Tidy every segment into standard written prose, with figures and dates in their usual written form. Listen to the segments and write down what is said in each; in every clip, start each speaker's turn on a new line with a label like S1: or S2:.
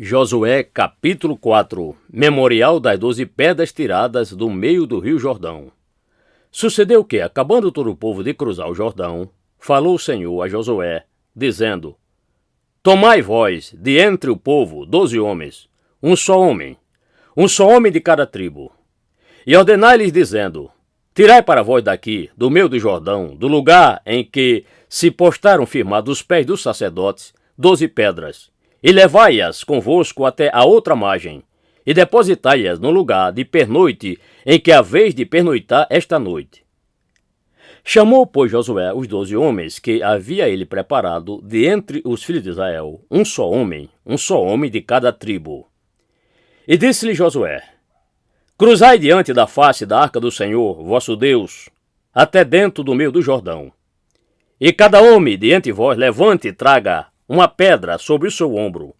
S1: Josué capítulo 4 Memorial das 12 pedras tiradas do meio do rio Jordão. Sucedeu que, acabando todo o povo de cruzar o Jordão, falou o Senhor a Josué, dizendo: Tomai vós, de entre o povo, 12 homens, um só homem de cada tribo, e ordenai-lhes, dizendo: Tirai para vós daqui, do meio do Jordão, do lugar em que se postaram firmados os pés dos sacerdotes, 12 pedras, e levai-as convosco até a outra margem, e depositai-as no lugar de pernoite em que haveis de pernoitar esta noite. Chamou, pois, Josué os 12 homens que havia ele preparado de entre os filhos de Israel, um só homem de cada tribo. E disse-lhe Josué: Cruzai diante da face da arca do Senhor, vosso Deus, até dentro do meio do Jordão. E cada homem de entre vós levante e traga uma pedra sobre o seu ombro,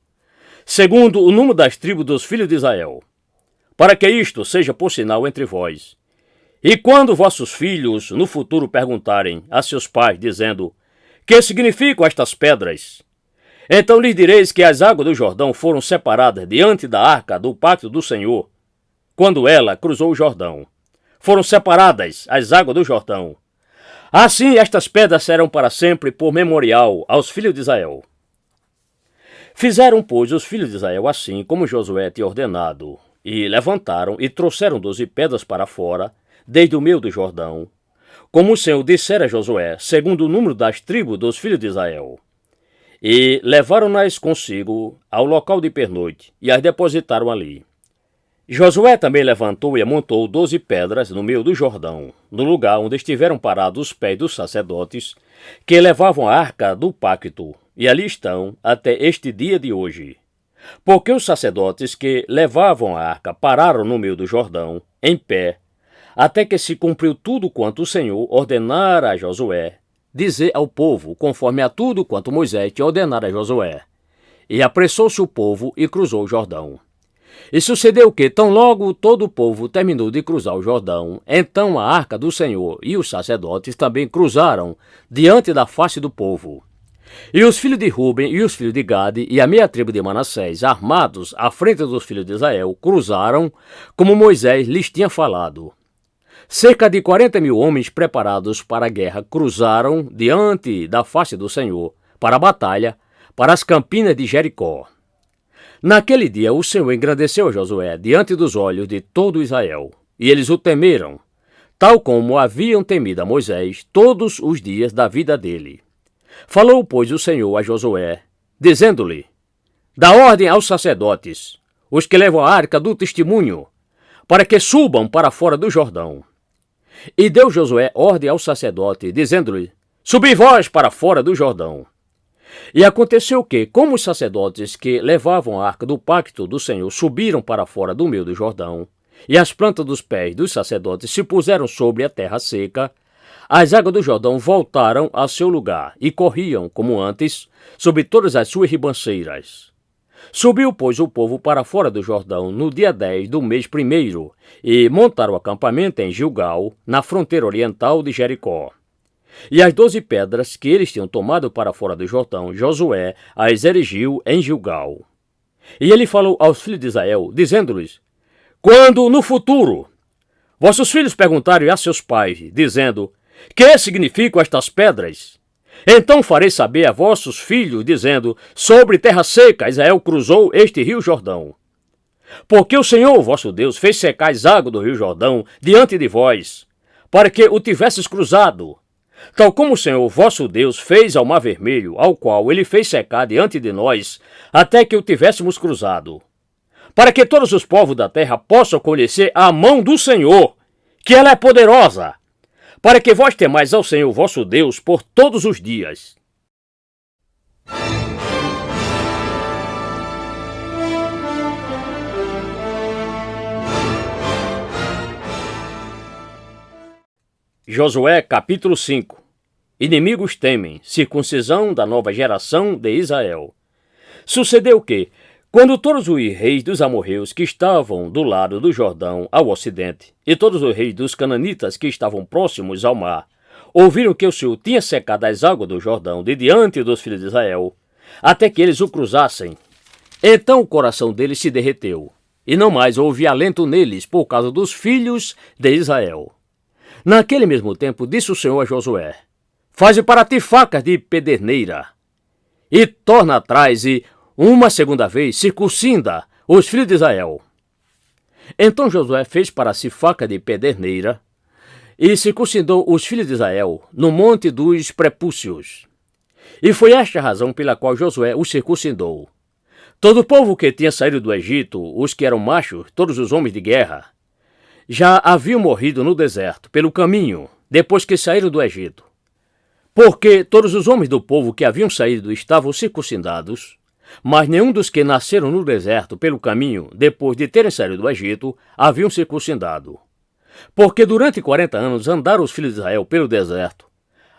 S1: segundo o número das tribos dos filhos de Israel, para que isto seja por sinal entre vós. E quando vossos filhos no futuro perguntarem a seus pais, dizendo: Que significam estas pedras? Então lhes direis que as águas do Jordão foram separadas diante da arca do pacto do Senhor, quando ela cruzou o Jordão. Foram separadas as águas do Jordão. Assim estas pedras serão para sempre por memorial aos filhos de Israel. Fizeram, pois, os filhos de Israel assim como Josué tinha ordenado, e levantaram e trouxeram 12 pedras para fora, desde o meio do Jordão, como o Senhor dissera a Josué, segundo o número das tribos dos filhos de Israel. E levaram-nas consigo ao local de pernoite, e as depositaram ali. Josué também levantou e amontou 12 pedras no meio do Jordão, no lugar onde estiveram parados os pés dos sacerdotes, que levavam a arca do pacto, e ali estão até este dia de hoje. Porque os sacerdotes que levavam a arca pararam no meio do Jordão, em pé, até que se cumpriu tudo quanto o Senhor ordenara a Josué, dizer ao povo, conforme a tudo quanto Moisés tinha ordenado a Josué. E apressou-se o povo e cruzou o Jordão. E sucedeu que, tão logo todo o povo terminou de cruzar o Jordão, então a arca do Senhor e os sacerdotes também cruzaram diante da face do povo. E os filhos de Ruben e os filhos de Gade e a meia tribo de Manassés, armados à frente dos filhos de Israel, cruzaram, como Moisés lhes tinha falado. Cerca de 40.000 homens preparados para a guerra cruzaram diante da face do Senhor, para a batalha, para as campinas de Jericó. Naquele dia o Senhor engrandeceu Josué diante dos olhos de todo Israel, e eles o temeram, tal como haviam temido a Moisés todos os dias da vida dele. Falou, pois, o Senhor a Josué, dizendo-lhe: Dá ordem aos sacerdotes, os que levam a arca do testemunho, para que subam para fora do Jordão. E deu Josué ordem ao sacerdote, dizendo-lhe: Subi vós para fora do Jordão. E aconteceu que, como os sacerdotes que levavam a arca do pacto do Senhor subiram para fora do meio do Jordão, e as plantas dos pés dos sacerdotes se puseram sobre a terra seca, as águas do Jordão voltaram ao seu lugar e corriam, como antes, sobre todas as suas ribanceiras. Subiu, pois, o povo para fora do Jordão no dia 10 do mês primeiro, e montaram o acampamento em Gilgal, na fronteira oriental de Jericó. E as 12 pedras que eles tinham tomado para fora do Jordão, Josué as erigiu em Gilgal. E ele falou aos filhos de Israel, dizendo-lhes: Quando no futuro vossos filhos perguntarem a seus pais, dizendo: Que significam estas pedras? Então farei saber a vossos filhos, dizendo: Sobre terra seca Israel cruzou este rio Jordão. Porque o Senhor vosso Deus fez secar as águas do rio Jordão diante de vós, para que o tivesses cruzado, tal como o Senhor vosso Deus fez ao mar vermelho, ao qual ele fez secar diante de nós, até que o tivéssemos cruzado. Para que todos os povos da terra possam conhecer a mão do Senhor, que ela é poderosa, para que vós temais ao Senhor vosso Deus por todos os dias. Josué capítulo 5 Inimigos temem, circuncisão da nova geração de Israel. Sucedeu que, quando todos os reis dos amorreus que estavam do lado do Jordão ao ocidente, e todos os reis dos cananitas que estavam próximos ao mar, ouviram que o Senhor tinha secado as águas do Jordão de diante dos filhos de Israel, até que eles o cruzassem, Então o coração deles se derreteu, e não mais houve alento neles por causa dos filhos de Israel. Naquele mesmo tempo disse o Senhor a Josué: Faze para ti facas de pederneira, e torna atrás e, uma segunda vez, circuncida os filhos de Israel. Então Josué fez para si faca de pederneira, e circuncidou os filhos de Israel no monte dos prepúcios. E foi esta a razão pela qual Josué os circuncidou. Todo o povo que tinha saído do Egito, os que eram machos, todos os homens de guerra, já haviam morrido no deserto, pelo caminho, depois que saíram do Egito. Porque todos os homens do povo que haviam saído estavam circuncidados, mas nenhum dos que nasceram no deserto, pelo caminho, depois de terem saído do Egito, haviam circuncidado. Porque durante 40 anos andaram os filhos de Israel pelo deserto,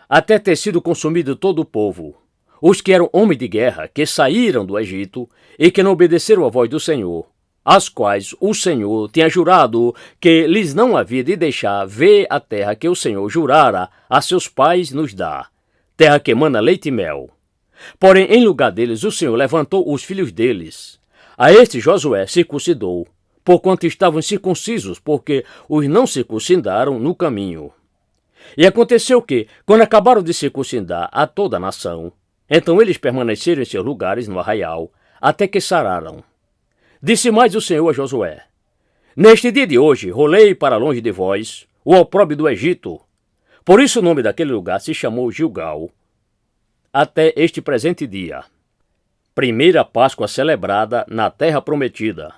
S1: até ter sido consumido todo o povo, os que eram homens de guerra, que saíram do Egito e que não obedeceram à voz do Senhor, as quais o Senhor tinha jurado que lhes não havia de deixar ver a terra que o Senhor jurara a seus pais nos dar, terra que mana leite e mel. Porém, em lugar deles, o Senhor levantou os filhos deles. A este Josué circuncidou, porquanto estavam circuncisos, porque os não circuncidaram no caminho. E aconteceu que, quando acabaram de circuncidar a toda a nação, então eles permaneceram em seus lugares no arraial, até que sararam. Disse mais o Senhor a Josué: Neste dia de hoje, rolei para longe de vós o opróbrio do Egito. Por isso o nome daquele lugar se chamou Gilgal, até este presente dia. Primeira Páscoa celebrada na terra prometida.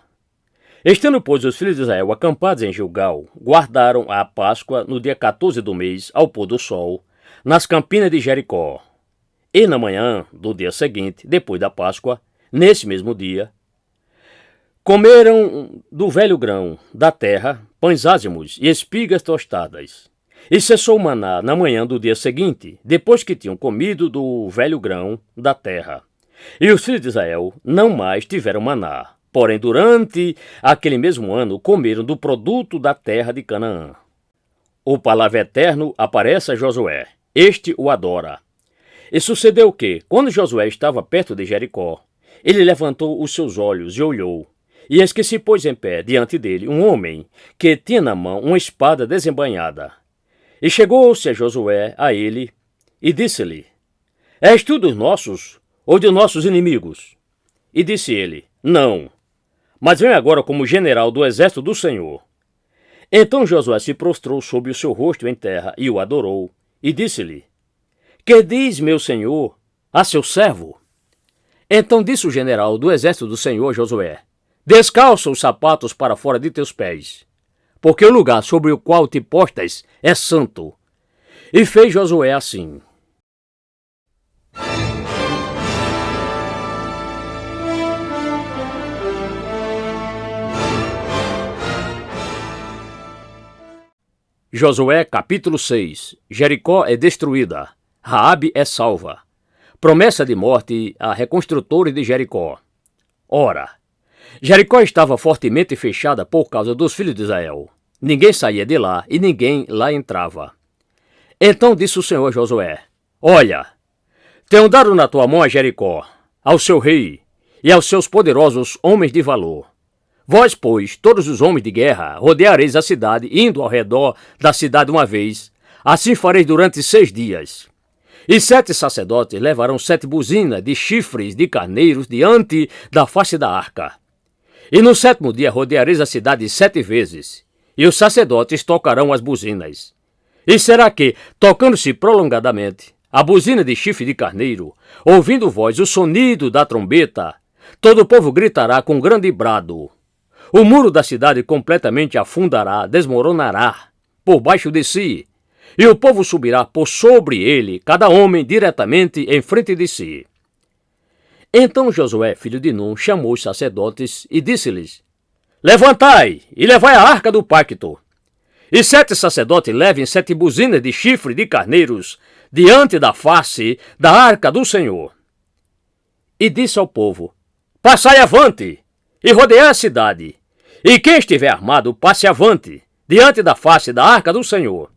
S1: Estando, pois, os filhos de Israel acampados em Gilgal, guardaram a Páscoa no dia 14 do mês, ao pôr do sol, nas campinas de Jericó. E na manhã do dia seguinte, depois da Páscoa, nesse mesmo dia, comeram do velho grão da terra pães ázimos e espigas tostadas. E cessou o maná na manhã do dia seguinte, depois que tinham comido do velho grão da terra. E os filhos de Israel não mais tiveram maná. Porém, durante aquele mesmo ano, comeram do produto da terra de Canaã. O palavra eterno aparece a Josué. Este o adora. E sucedeu que, quando Josué estava perto de Jericó, ele levantou os seus olhos e olhou. E eis que se pôs em pé diante dele um homem que tinha na mão uma espada desembainhada. E chegou-se a Josué a ele e disse-lhe: És tu dos nossos ou de nossos inimigos? E disse ele: Não, mas vem agora como general do exército do Senhor. Então Josué se prostrou sobre o seu rosto em terra e o adorou, e disse-lhe: Que diz meu senhor a seu servo? Então disse o general do exército do Senhor a Josué: Descalça os sapatos para fora de teus pés, porque o lugar sobre o qual te postas é santo. E fez Josué assim. Josué capítulo 6. Jericó é destruída. Raabe é salva. Promessa de morte a reconstrutores de Jericó. Ora, Jericó estava fortemente fechada por causa dos filhos de Israel. Ninguém saía de lá e ninguém lá entrava. Então disse o Senhor a Josué: Olha, tenho dado na tua mão a Jericó, ao seu rei e aos seus poderosos homens de valor. Vós, pois, todos os homens de guerra, rodeareis a cidade, indo ao redor da cidade uma vez. Assim fareis durante 6 dias. E 7 sacerdotes levarão 7 buzinas de chifres de carneiros diante da face da arca. E no 7º dia rodeareis a cidade 7 vezes, e os sacerdotes tocarão as buzinas. E será que, tocando-se prolongadamente a buzina de chifre de carneiro, ouvindo vós o sonido da trombeta, todo o povo gritará com grande brado. O muro da cidade completamente afundará, desmoronará por baixo de si, e o povo subirá por sobre ele, cada homem diretamente em frente de si. Então Josué, filho de Nun, chamou os sacerdotes e disse-lhes: Levantai e levai a arca do pacto. E 7 sacerdotes levem 7 buzinas de chifre de carneiros diante da face da arca do Senhor. E disse ao povo: Passai avante e rodeai a cidade, e quem estiver armado passe avante diante da face da arca do Senhor.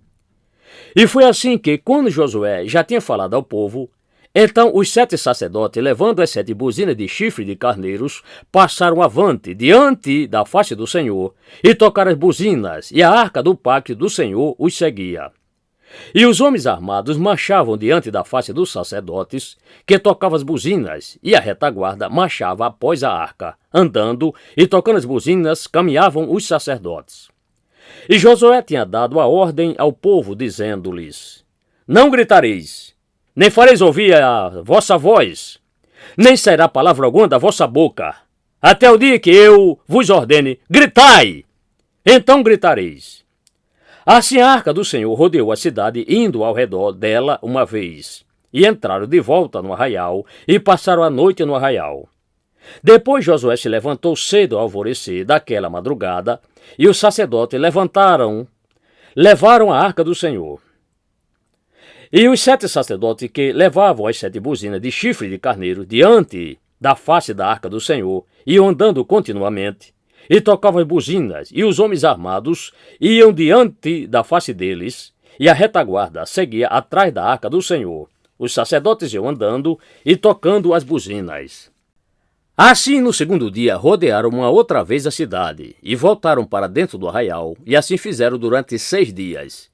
S1: E foi assim que, quando Josué já tinha falado ao povo, Então os 7 sacerdotes, levando as 7 buzinas de chifre de carneiros, passaram avante diante da face do Senhor, e tocaram as buzinas, e a arca do pacto do Senhor os seguia. E os homens armados marchavam diante da face dos sacerdotes, que tocavam as buzinas, e a retaguarda marchava após a arca, andando e tocando as buzinas, caminhavam os sacerdotes. E Josué tinha dado a ordem ao povo, dizendo-lhes: Não gritareis, nem fareis ouvir a vossa voz, nem sairá palavra alguma da vossa boca, até o dia que eu vos ordene: gritai! Então gritareis. Assim a arca do Senhor rodeou a cidade, indo ao redor dela uma vez, e entraram de volta no arraial, e passaram a noite no arraial. Depois Josué se levantou cedo ao alvorecer daquela madrugada, e os sacerdotes levaram a arca do Senhor. E os 7 sacerdotes que levavam as 7 buzinas de chifre de carneiro diante da face da arca do Senhor iam andando continuamente, e tocavam as buzinas, e os homens armados iam diante da face deles, e a retaguarda seguia atrás da arca do Senhor. Os sacerdotes iam andando e tocando as buzinas. Assim, no segundo dia, rodearam uma outra vez a cidade, e voltaram para dentro do arraial, e assim fizeram durante 6 dias.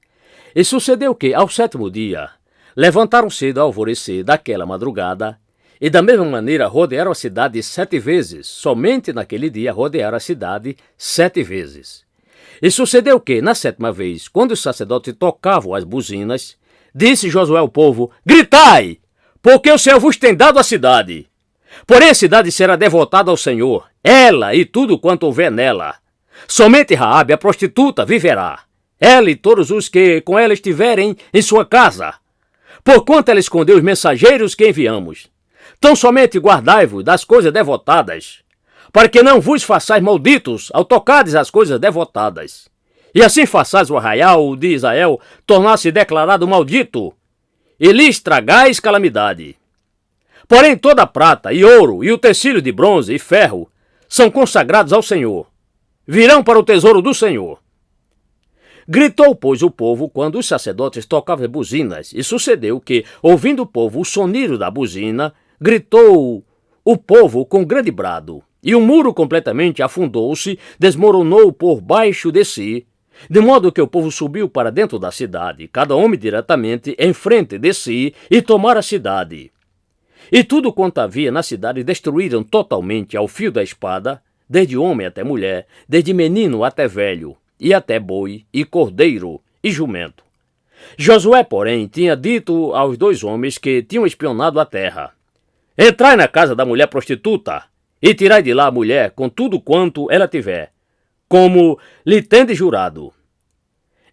S1: E sucedeu que, ao 7º dia, levantaram cedo ao alvorecer daquela madrugada, e da mesma maneira rodearam a cidade 7 vezes. Somente naquele dia rodearam a cidade 7 vezes. E sucedeu que, na 7ª vez, quando os sacerdotes tocavam as buzinas, disse Josué ao povo: Gritai, porque o Senhor vos tem dado a cidade. Porém a cidade será devotada ao Senhor, ela e tudo quanto houver nela. Somente Raabe, a prostituta, viverá, ela e todos os que com ela estiverem em sua casa, porquanto ela escondeu os mensageiros que enviamos. Tão somente guardai-vos das coisas devotadas, para que não vos façais malditos ao tocardes as coisas devotadas. E assim façais o arraial de Israel tornar-se declarado maldito, e lhes tragais calamidade. Porém toda a prata e ouro e o tecido de bronze e ferro são consagrados ao Senhor. Virão para o tesouro do Senhor. Gritou, pois, o povo quando os sacerdotes tocavam buzinas, e sucedeu que, ouvindo o povo o sonido da buzina, gritou o povo com grande brado, e o muro completamente afundou-se, desmoronou por baixo de si, de modo que o povo subiu para dentro da cidade, cada homem diretamente em frente de si, e tomaram a cidade. E tudo quanto havia na cidade destruíram totalmente ao fio da espada, desde homem até mulher, desde menino até velho, e até boi, e cordeiro, e jumento. Josué, porém, tinha dito aos 2 homens que tinham espionado a terra: Entrai na casa da mulher prostituta, e tirai de lá a mulher com tudo quanto ela tiver, como lhe tendes jurado.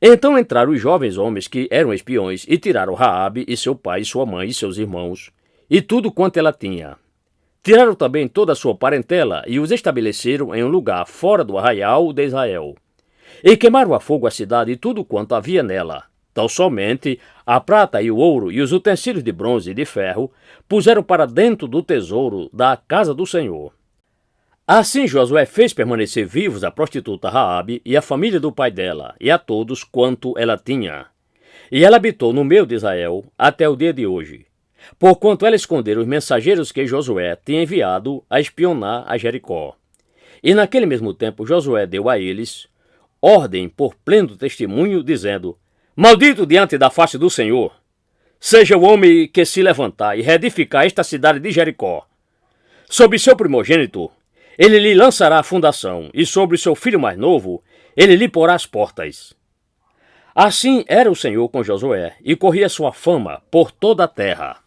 S1: Então entraram os jovens homens que eram espiões, e tiraram Raabe, e seu pai, sua mãe, e seus irmãos, e tudo quanto ela tinha. Tiraram também toda a sua parentela, e os estabeleceram em um lugar fora do arraial de Israel. E queimaram a fogo a cidade e tudo quanto havia nela. Tão somente a prata e o ouro e os utensílios de bronze e de ferro puseram para dentro do tesouro da casa do Senhor. Assim Josué fez permanecer vivos a prostituta Raabe e a família do pai dela, e a todos quanto ela tinha. E ela habitou no meio de Israel até o dia de hoje, porquanto ela escondeu os mensageiros que Josué tinha enviado a espionar a Jericó. E naquele mesmo tempo Josué deu a eles ordem por pleno testemunho, dizendo: Maldito diante da face do Senhor seja o homem que se levantar e reedificar esta cidade de Jericó. Sobre seu primogênito ele lhe lançará a fundação, e sobre seu filho mais novo ele lhe porá as portas. Assim era o Senhor com Josué, e corria sua fama por toda a terra.